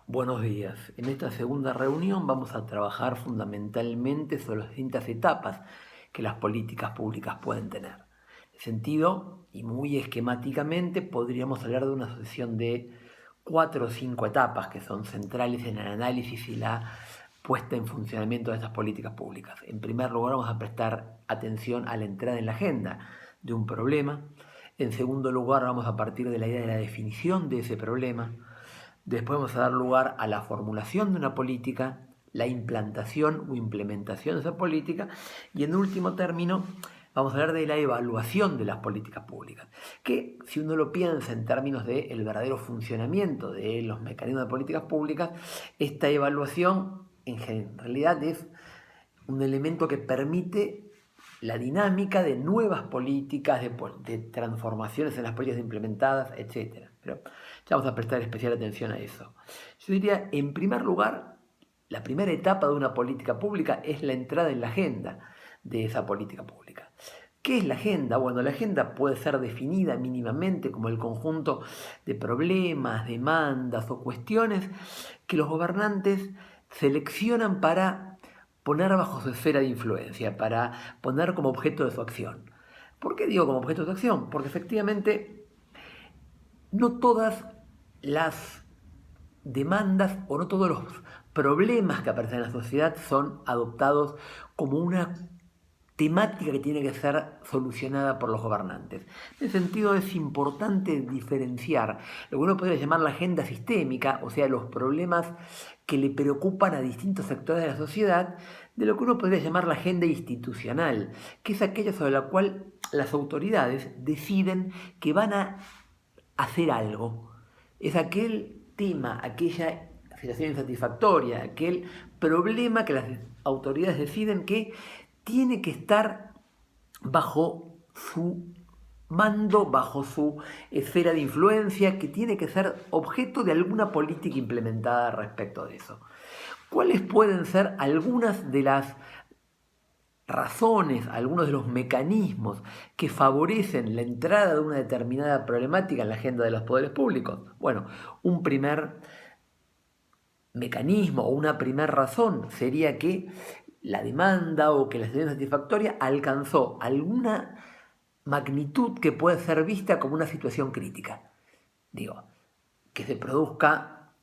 Buenos días. En esta segunda reunión vamos a trabajar fundamentalmente sobre las distintas etapas que las políticas públicas pueden tener. En sentido, y muy esquemáticamente, podríamos hablar de una sucesión de 4 o 5 etapas que son centrales en el análisis y la puesta en funcionamiento de estas políticas públicas. En primer lugar, vamos a prestar atención a la entrada en la agenda de un problema. En segundo lugar, vamos a partir de la idea de la definición de ese problema. Después vamos a dar lugar a la formulación de una política, la implantación o implementación de esa política y en último término vamos a hablar de la evaluación de las políticas públicas, que si uno lo piensa en términos del verdadero funcionamiento de los mecanismos de políticas públicas, esta evaluación en realidad es un elemento que permite la dinámica de nuevas políticas, de transformaciones en las políticas implementadas, etc. Pero ya vamos a prestar especial atención a eso. Yo diría, en primer lugar, la primera etapa de una política pública es la entrada en la agenda de esa política pública. ¿Qué es la agenda? Bueno, la agenda puede ser definida mínimamente como el conjunto de problemas, demandas o cuestiones que los gobernantes seleccionan para poner bajo su esfera de influencia, para poner como objeto de su acción. ¿Por qué digo como objeto de su acción? Porque efectivamente no todas las demandas o no todos los problemas que aparecen en la sociedad son adoptados como una temática que tiene que ser solucionada por los gobernantes. En ese sentido es importante diferenciar lo que uno podría llamar la agenda sistémica, o sea, los problemas que le preocupan a distintos sectores de la sociedad, de lo que uno podría llamar la agenda institucional, que es aquella sobre la cual las autoridades deciden que van a hacer algo. Es aquel tema, aquella situación insatisfactoria, aquel problema que las autoridades deciden que tiene que estar bajo su mando, bajo su esfera de influencia, que tiene que ser objeto de alguna política implementada respecto de eso. ¿Cuáles pueden ser algunas de las razones, algunos de los mecanismos que favorecen la entrada de una determinada problemática en la agenda de los poderes públicos? Bueno, un primer mecanismo o una primera razón sería que la demanda o que la situación satisfactoria alcanzó alguna magnitud que puede ser vista como una situación crítica. Digo, que se produzca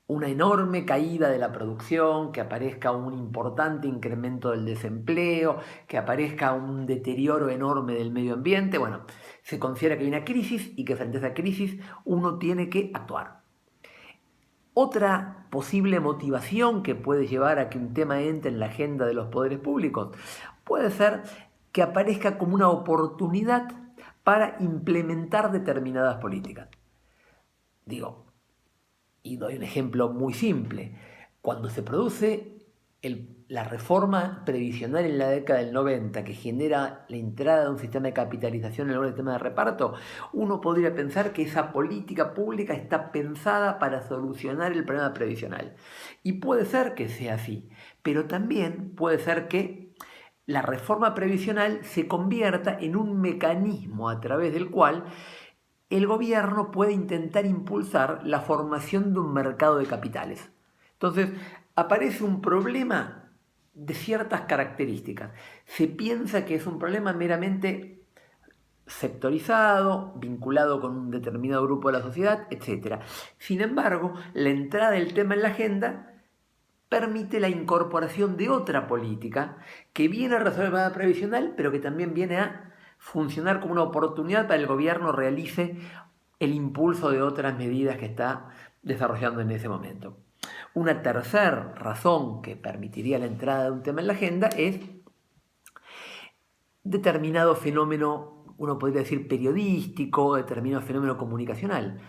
una enorme caída de la producción, que aparezca un importante incremento del desempleo, que aparezca un deterioro enorme del medio ambiente. Bueno, se considera que hay una crisis y que frente a esa crisis uno tiene que actuar. Otra posible motivación que puede llevar a que un tema entre en la agenda de los poderes públicos puede ser que aparezca como una oportunidad para implementar determinadas políticas. Digo, y doy un ejemplo muy simple. Cuando se produce la reforma previsional en la década del 90 que genera la entrada de un sistema de capitalización en lugar del sistema de reparto, uno podría pensar que esa política pública está pensada para solucionar el problema previsional. Y puede ser que sea así, pero también puede ser que la reforma previsional se convierta en un mecanismo a través del cual el gobierno puede intentar impulsar la formación de un mercado de capitales. Entonces, aparece un problema de ciertas características. Se piensa que es un problema meramente sectorizado, vinculado con un determinado grupo de la sociedad, etc. Sin embargo, la entrada del tema en la agenda permite la incorporación de otra política que viene a resolver el problema previsional, pero que también viene a funcionar como una oportunidad para que el gobierno realice el impulso de otras medidas que está desarrollando en ese momento. Una tercera razón que permitiría la entrada de un tema en la agenda es determinado fenómeno, uno podría decir periodístico, determinado fenómeno comunicacional.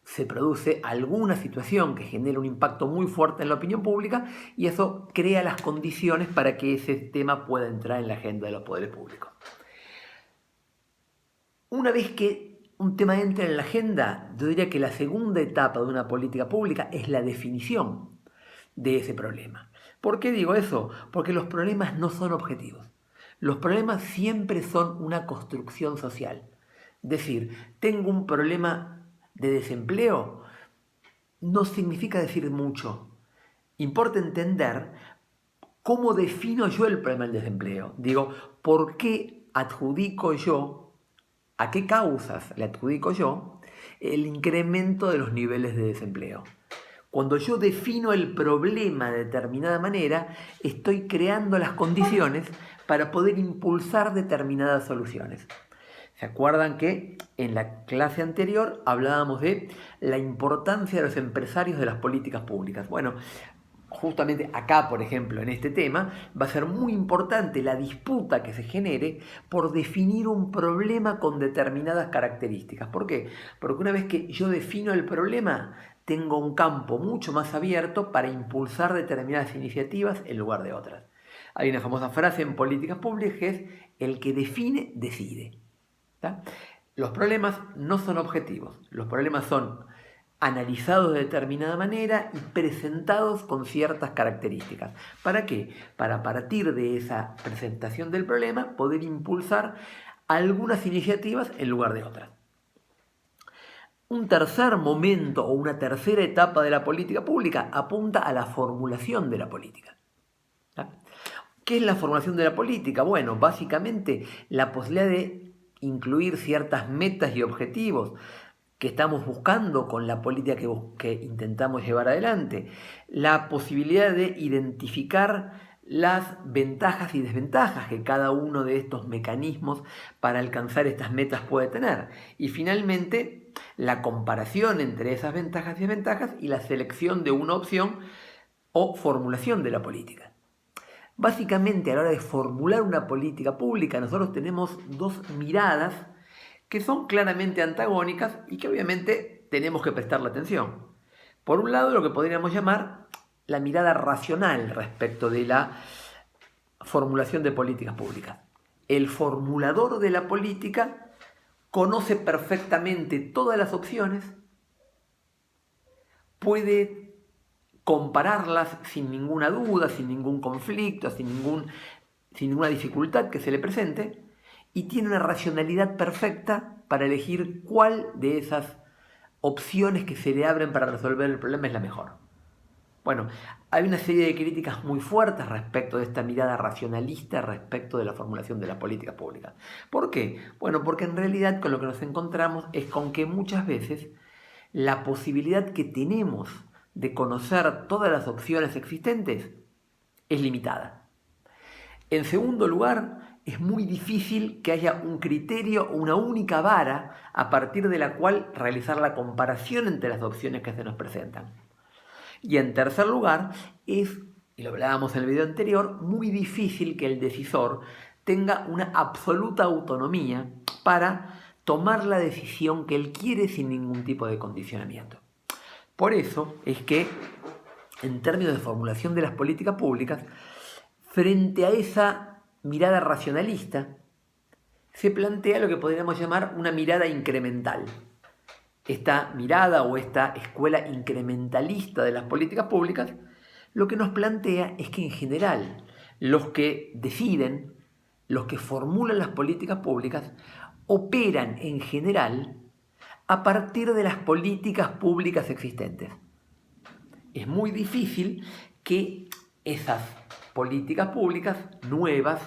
Se produce alguna situación que genera un impacto muy fuerte en la opinión pública y eso crea las condiciones para que ese tema pueda entrar en la agenda de los poderes públicos. Una vez que un tema entra en la agenda, yo diría que la segunda etapa de una política pública es la definición de ese problema. ¿Por qué digo eso? Porque los problemas no son objetivos. Los problemas siempre son una construcción social. Es decir, tengo un problema de desempleo, no significa decir mucho. Importa entender cómo defino yo el problema del desempleo. Digo, ¿por qué adjudico yo, a qué causas le adjudico yo el incremento de los niveles de desempleo? Cuando yo defino el problema de determinada manera, estoy creando las condiciones para poder impulsar determinadas soluciones. ¿Se acuerdan que en la clase anterior hablábamos de la importancia de los empresarios de las políticas públicas? Bueno, justamente acá, por ejemplo, en este tema, va a ser muy importante la disputa que se genere por definir un problema con determinadas características. ¿Por qué? Porque una vez que yo defino el problema, tengo un campo mucho más abierto para impulsar determinadas iniciativas en lugar de otras. Hay una famosa frase en políticas públicas que es: el que define, decide. ¿Tá? Los problemas no son objetivos, los problemas son analizados de determinada manera y presentados con ciertas características. ¿Para qué? Para, a partir de esa presentación del problema, poder impulsar algunas iniciativas en lugar de otras. Un tercer momento o una tercera etapa de la política pública apunta a la formulación de la política. ¿Qué es la formulación de la política? Bueno, básicamente la posibilidad de incluir ciertas metas y objetivos que estamos buscando con la política que intentamos llevar adelante, la posibilidad de identificar las ventajas y desventajas que cada uno de estos mecanismos para alcanzar estas metas puede tener, y finalmente la comparación entre esas ventajas y desventajas y la selección de una opción o formulación de la política. Básicamente, a la hora de formular una política pública, nosotros tenemos dos miradas que son claramente antagónicas y que obviamente tenemos que prestarle atención. Por un lado, lo que podríamos llamar la mirada racional respecto de la formulación de políticas públicas. El formulador de la política conoce perfectamente todas las opciones, puede compararlas sin ninguna duda, sin ningún conflicto, sin ninguna dificultad que se le presente, y tiene una racionalidad perfecta para elegir cuál de esas opciones que se le abren para resolver el problema es la mejor. Bueno, hay una serie de críticas muy fuertes respecto de esta mirada racionalista respecto de la formulación de la política pública. ¿Por qué? Bueno, porque en realidad con lo que nos encontramos es con que muchas veces la posibilidad que tenemos de conocer todas las opciones existentes es limitada. En segundo lugar, es muy difícil que haya un criterio o una única vara a partir de la cual realizar la comparación entre las opciones que se nos presentan. Y en tercer lugar, es, y lo hablábamos en el video anterior, muy difícil que el decisor tenga una absoluta autonomía para tomar la decisión que él quiere sin ningún tipo de condicionamiento. Por eso es que, en términos de formulación de las políticas públicas, frente a esa mirada racionalista, se plantea lo que podríamos llamar una mirada incremental. Esta mirada o esta escuela incrementalista de las políticas públicas lo que nos plantea es que en general los que deciden, los que formulan las políticas públicas, operan en general a partir de las políticas públicas existentes. Es muy difícil que esas políticas públicas nuevas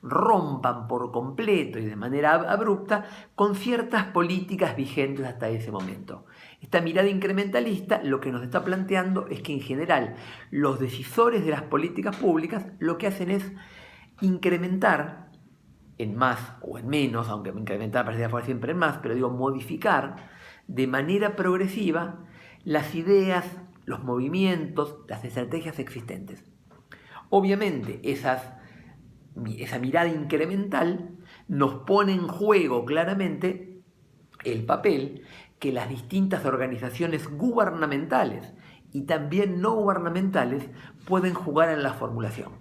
rompan por completo y de manera abrupta con ciertas políticas vigentes hasta ese momento. Esta mirada incrementalista lo que nos está planteando es que en general los decisores de las políticas públicas lo que hacen es incrementar en más o en menos, aunque incrementar parece fuera siempre en más, pero digo modificar de manera progresiva las ideas, los movimientos, las estrategias existentes. Obviamente esa mirada incremental nos pone en juego claramente el papel que las distintas organizaciones gubernamentales y también no gubernamentales pueden jugar en la formulación.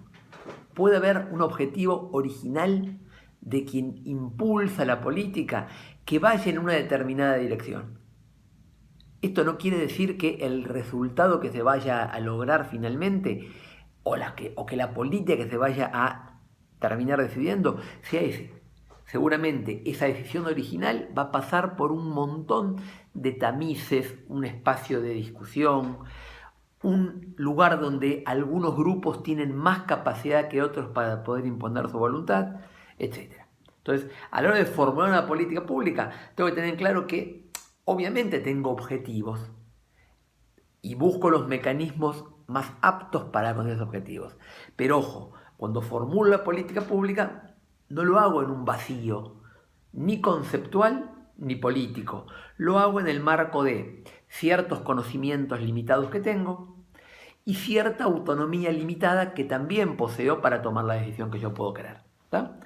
Puede haber un objetivo original de quien impulsa la política que vaya en una determinada dirección. Esto no quiere decir que el resultado que se vaya a lograr finalmente o que la política que se vaya a terminar decidiendo sea ese, seguramente esa decisión original va a pasar por un montón de tamices, un espacio de discusión, un lugar donde algunos grupos tienen más capacidad que otros para poder imponer su voluntad, etc. Entonces, a la hora de formular una política pública, tengo que tener claro que obviamente tengo objetivos y busco los mecanismos más aptos para conseguir esos objetivos. Pero ojo, cuando formulo la política pública, no lo hago en un vacío, ni conceptual ni político. Lo hago en el marco de ciertos conocimientos limitados que tengo y cierta autonomía limitada que también poseo para tomar la decisión que yo puedo querer. ¿Tá?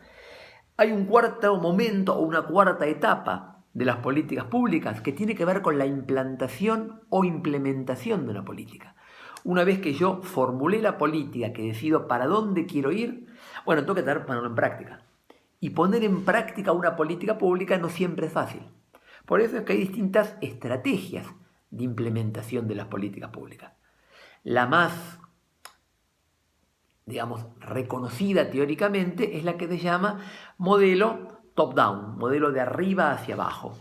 Hay un cuarto momento o una cuarta etapa de las políticas públicas que tiene que ver con la implantación o implementación de una política. Una vez que yo formulé la política, que decido para dónde quiero ir, bueno, tengo que ponerlo en práctica. Y poner en práctica una política pública no siempre es fácil. Por eso es que hay distintas estrategias de implementación de las políticas públicas. La más, digamos, reconocida teóricamente es la que se llama modelo top-down, modelo de arriba hacia abajo.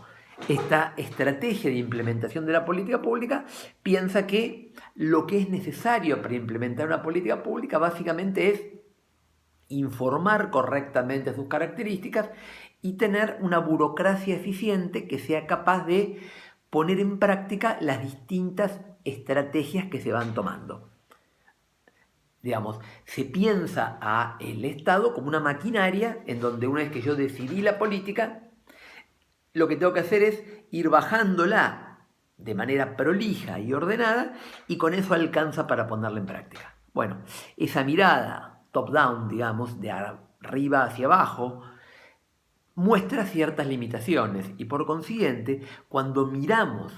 Esta estrategia de implementación de la política pública piensa que lo que es necesario para implementar una política pública básicamente es informar correctamente sus características y tener una burocracia eficiente que sea capaz de poner en práctica las distintas estrategias que se van tomando. Digamos, se piensa a el Estado como una maquinaria en donde una vez que yo decidí la política, lo que tengo que hacer es ir bajándola de manera prolija y ordenada y con eso alcanza para ponerla en práctica. Bueno, esa mirada top-down, digamos, de arriba hacia abajo, muestra ciertas limitaciones y por consiguiente, cuando miramos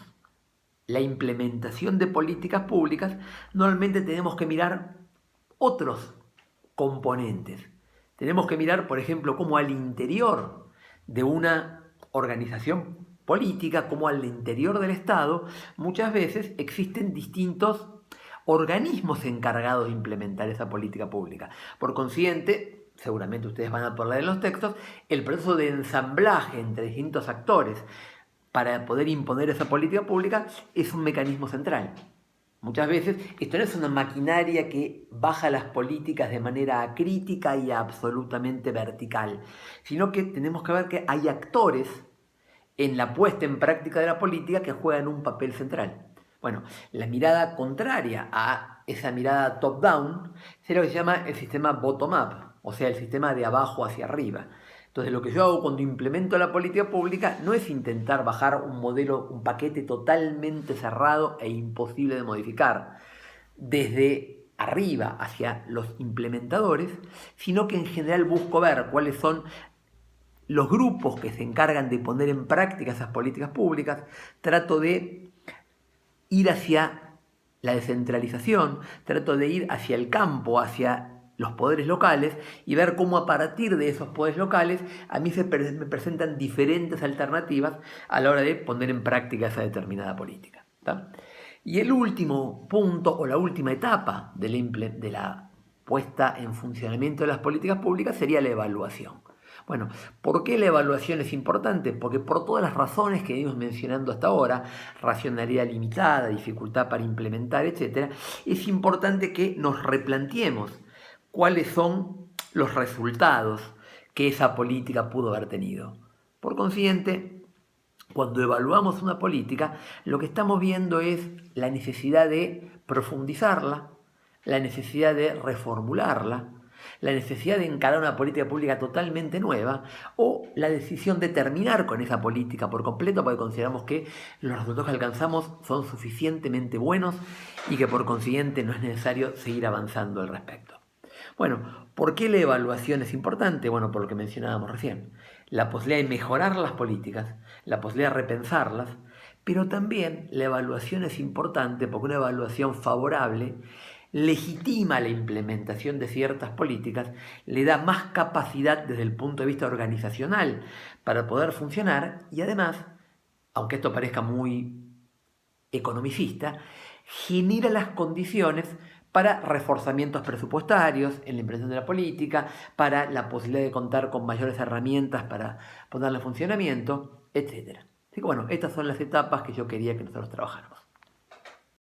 la implementación de políticas públicas, normalmente tenemos que mirar otros componentes. Tenemos que mirar, por ejemplo, cómo al interior de una organización política, como al interior del Estado, muchas veces existen distintos organismos encargados de implementar esa política pública. Por consiguiente, seguramente ustedes van a poder leer en los textos, el proceso de ensamblaje entre distintos actores para poder imponer esa política pública es un mecanismo central. Muchas veces esto no es una maquinaria que baja las políticas de manera acrítica y absolutamente vertical, sino que tenemos que ver que hay actores en la puesta en práctica de la política que juegan un papel central. Bueno, la mirada contraria a esa mirada top-down sería lo que se llama el sistema bottom-up, o sea, el sistema de abajo hacia arriba. Entonces, lo que yo hago cuando implemento la política pública no es intentar bajar un modelo, un paquete totalmente cerrado e imposible de modificar desde arriba hacia los implementadores, sino que en general busco ver cuáles son los grupos que se encargan de poner en práctica esas políticas públicas. Trato de ir hacia la descentralización, trato de ir hacia el campo, hacia los poderes locales y ver cómo a partir de esos poderes locales a mí me presentan diferentes alternativas a la hora de poner en práctica esa determinada política. ¿Tá? Y el último punto o la última etapa de la puesta en funcionamiento de las políticas públicas sería la evaluación. Bueno, ¿por qué la evaluación es importante? Porque por todas las razones que venimos mencionando hasta ahora, racionalidad limitada, dificultad para implementar, etc., es importante que nos replanteemos cuáles son los resultados que esa política pudo haber tenido. Por consiguiente, cuando evaluamos una política, lo que estamos viendo es la necesidad de profundizarla, la necesidad de reformularla, la necesidad de encarar una política pública totalmente nueva o la decisión de terminar con esa política por completo porque consideramos que los resultados que alcanzamos son suficientemente buenos y que por consiguiente no es necesario seguir avanzando al respecto. Bueno, ¿por qué la evaluación es importante? Bueno, por lo que mencionábamos recién. La posibilidad de mejorar las políticas, la posibilidad de repensarlas, pero también la evaluación es importante porque una evaluación favorable legitima la implementación de ciertas políticas, le da más capacidad desde el punto de vista organizacional para poder funcionar y además, aunque esto parezca muy economicista, genera las condiciones para reforzamientos presupuestarios en la implementación de la política, para la posibilidad de contar con mayores herramientas para ponerle funcionamiento, etc. Así que bueno, estas son las etapas que yo quería que nosotros trabajáramos.